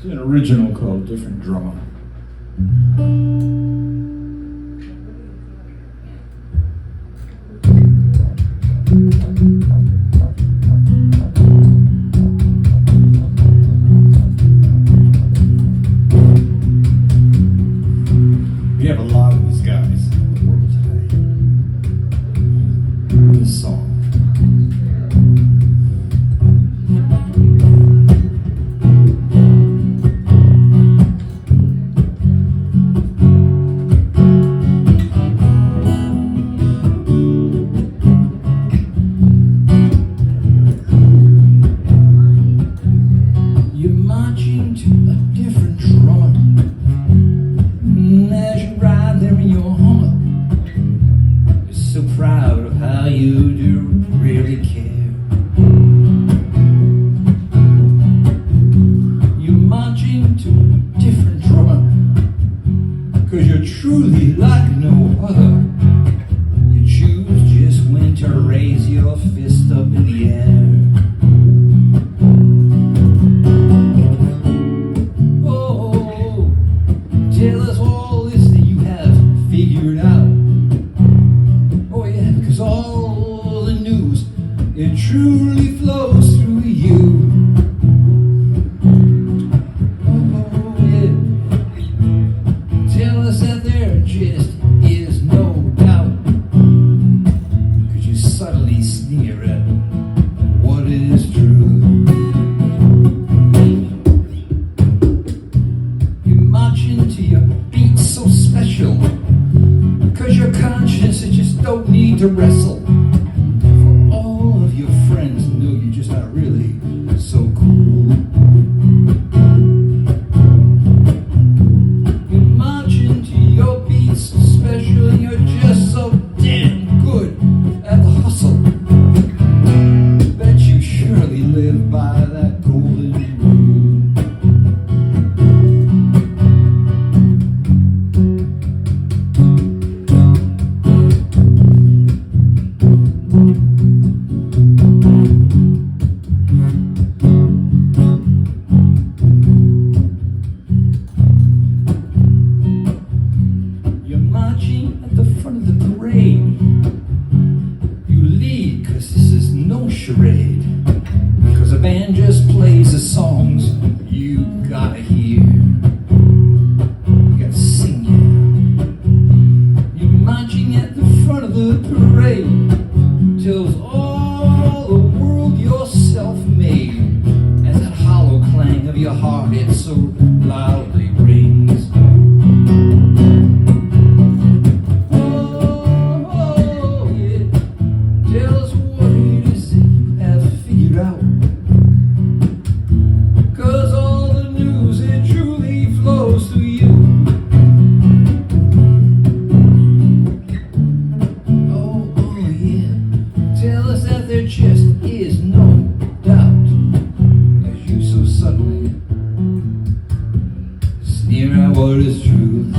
It's an original called Different Drummer. We have a lot of these guys in the world today. This song. You're marching to a different drummer. As you ride there in your Hummer, you're so proud of how you do really care. You're marching to a different drummer, 'cause you're truly like no other. You choose just when to raise your fist up in the air. Oh, tell us all this that you have figured out. Oh yeah, because all the news, it truly flows through you. Oh yeah, tell us that there just is no doubt, because you subtly sneer at what is true. Marching to your beat so special, 'cause your conscience, it just don't need to wrestle. For all of your friends know you just are really so cool. You're marching to your beat so special, and you're just so damn good at the hustle. Bet you surely live by that golden rule. You're marching at the front of the parade. You lead 'cause this is no charade. 'Cause the band just plays the songs you gotta hear. You gotta sing, yeah. You're marching at the front of the parade. Tells all the world you're self-made. As that hollow clang of your heart, it so loudly rings. Oh, yeah. Tell us what it is that you have figured out. 'Cause all the news, it truly flows through you. Oh, yeah. Tell us that there just is no doubt, as you so subtly sneer at what is truth,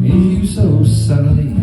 as you so subtly